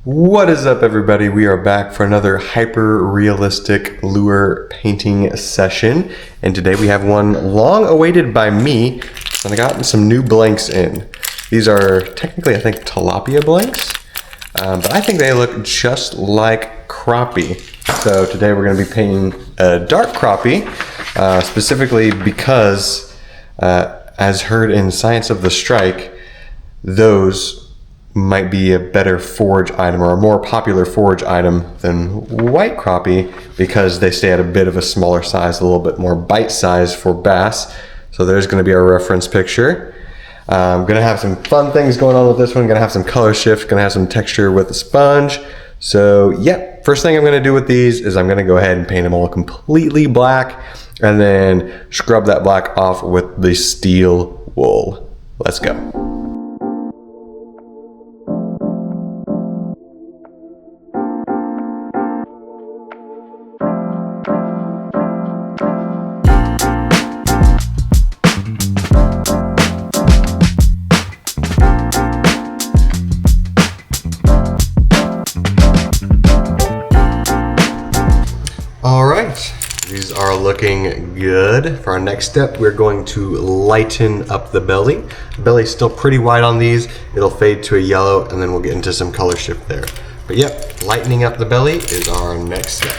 What is up, everybody? We are back for another hyper realistic lure painting session, and today we have one long awaited by me, and I got some new blanks in. These are technically, I think, tilapia blanks, but I think they look just like crappie. So today we're going to be painting a dark crappie, specifically because, as heard in Science of the Strike, those might be a better forage item or a more popular forage item than white crappie because they stay at a bit of a smaller size, a little bit more bite size for bass. So there's going to be our reference picture. I'm going to have some fun things going on with this one. Going to have some color shift, going to have some texture with the sponge. So yeah, first thing I'm going to do with these is I'm going to go ahead and paint them all completely black and then scrub that black off with the steel wool. Let's go. These are looking good. For our next step, we're going to lighten up the belly. The belly's still pretty white on these. It'll fade to a yellow, and then we'll get into some color shift there. But yep, lightening up the belly is our next step.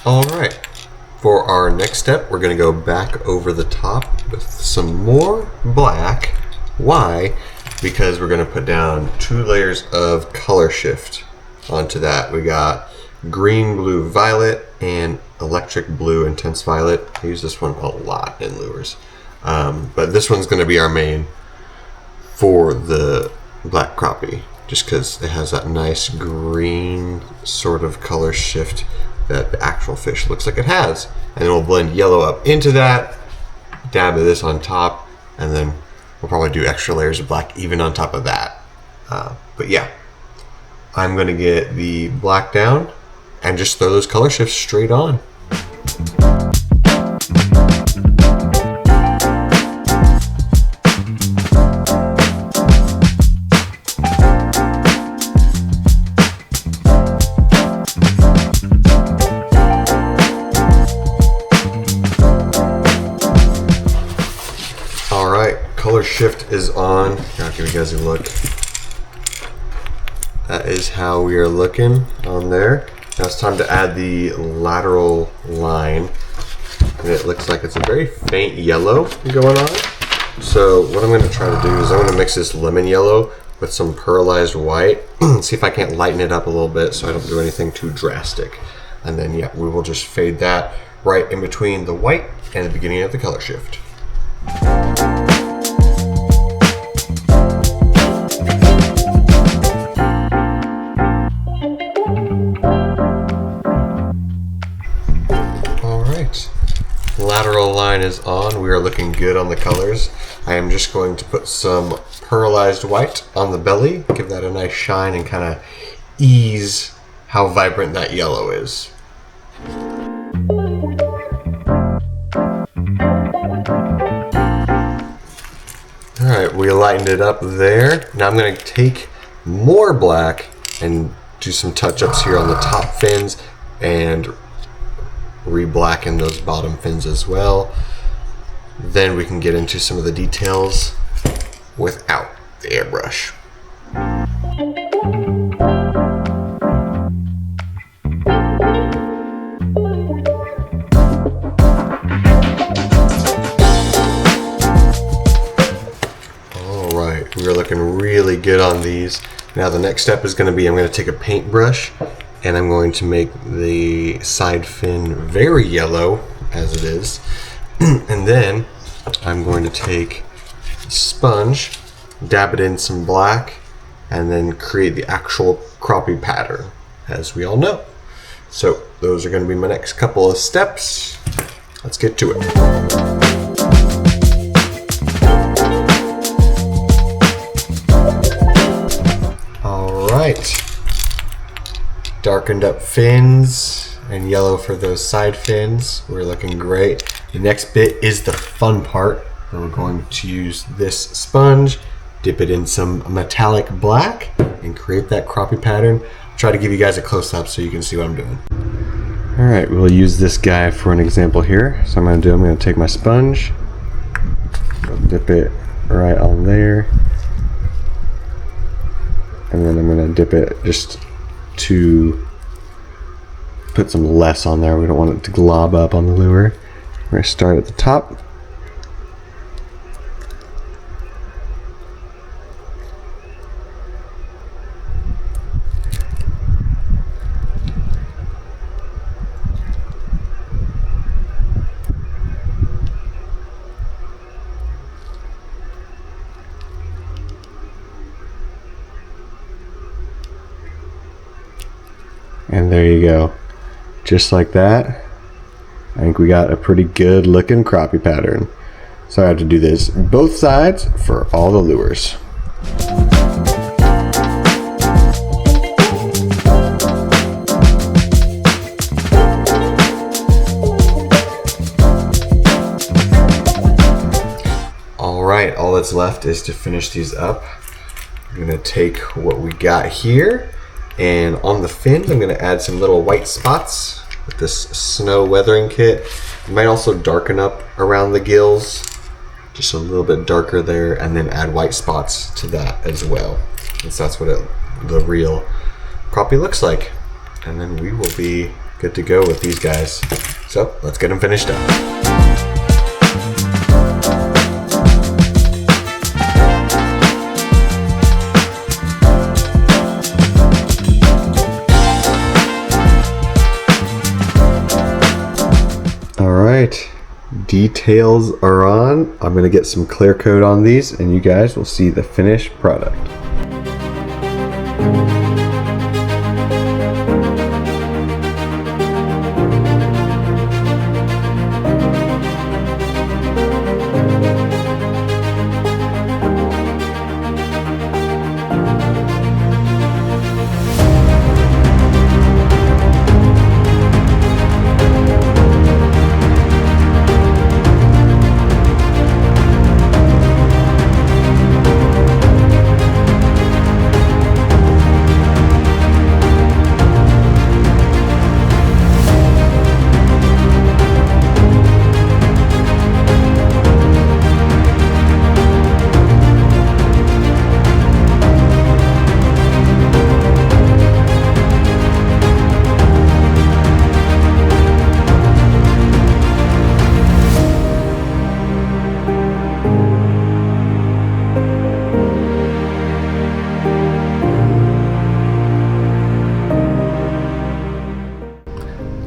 All right, for our next step, we're gonna go back over the top with some more black. Why? Because we're going to put down 2 layers of color shift onto that. We got green, blue, violet, and electric blue, intense violet. I use this one a lot in lures. But this one's going to be our main for the black crappie, just because it has that nice green sort of color shift that the actual fish looks like it has. And then we'll blend yellow up into that, dab of this on top, and then we'll probably do extra layers of black even on top of that. But yeah, I'm gonna get the black down and just throw those color shifts straight on. Color shift is on. I'll give you guys a look. That is how we are looking on there. Now it's time to add the lateral line. And it looks like it's a very faint yellow going on. So what I'm going to try to do is I'm going to mix this lemon yellow with some pearlized white. See if I can't lighten it up a little bit so I don't do anything too drastic. And then yeah, we will just fade that right in between the white and the beginning of the color shift. Lateral line is on. We are looking good on the colors. I am just going to put some pearlized white on the belly, give that a nice shine and kind of ease how vibrant that yellow is. Alright, we lightened it up there. Now I'm going to take more black and do some touch-ups here on the top fins and re-blacken those bottom fins as well. Then we can get into some of the details without the airbrush. Alright, we're looking really good on these. Now the next step is going to be I'm going to take a paintbrush and I'm going to make the side fin very yellow, as it is. And then I'm going to take a sponge, dab it in some black, and then create the actual crappie pattern, as we all know. So those are going to be my next couple of steps. Let's get to it. All right. Darkened up fins and yellow for those side fins. We're looking great. The next bit is the fun part. where we're going to use this sponge, dip it in some metallic black, and create that crappie pattern. I'll try to give you guys a close-up so you can see what I'm doing. All right, we'll use this guy for an example here. So I'm gonna take my sponge, I'll dip it right on there, and then I'm gonna dip it just to put some less on there. We don't want it to glob up on the lure. We're gonna start at the top. And there you go. Just like that. I think we got a pretty good looking crappie pattern. So I have to do this both sides for all the lures. All right, all that's left is to finish these up. I'm gonna take what we got here, and on the fins, I'm gonna add some little white spots with this snow weathering kit. You might also darken up around the gills, just a little bit darker there, and then add white spots to that as well. Since that's what the real crappie looks like. And then we will be good to go with these guys. So let's get them finished up. Alright, details are on. I'm going to get some clear coat on these and you guys will see the finished product.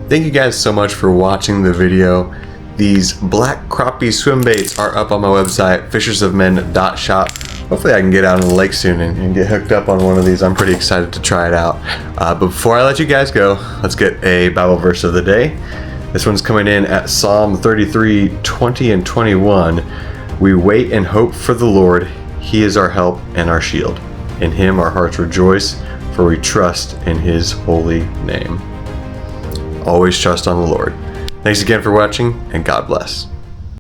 Thank you guys so much for watching the video. These black crappie swim baits are up on my website, fishersofmen.shop. Hopefully I can get out on the lake soon and get hooked up on one of these. I'm pretty excited to try it out. But before I let you guys go, let's get a Bible verse of the day. This one's coming in at Psalm 33, 20 and 21. We wait and hope for the Lord. He is our help and our shield. In him our hearts rejoice, for we trust in his holy name. Always trust on the Lord. Thanks again for watching, and God bless.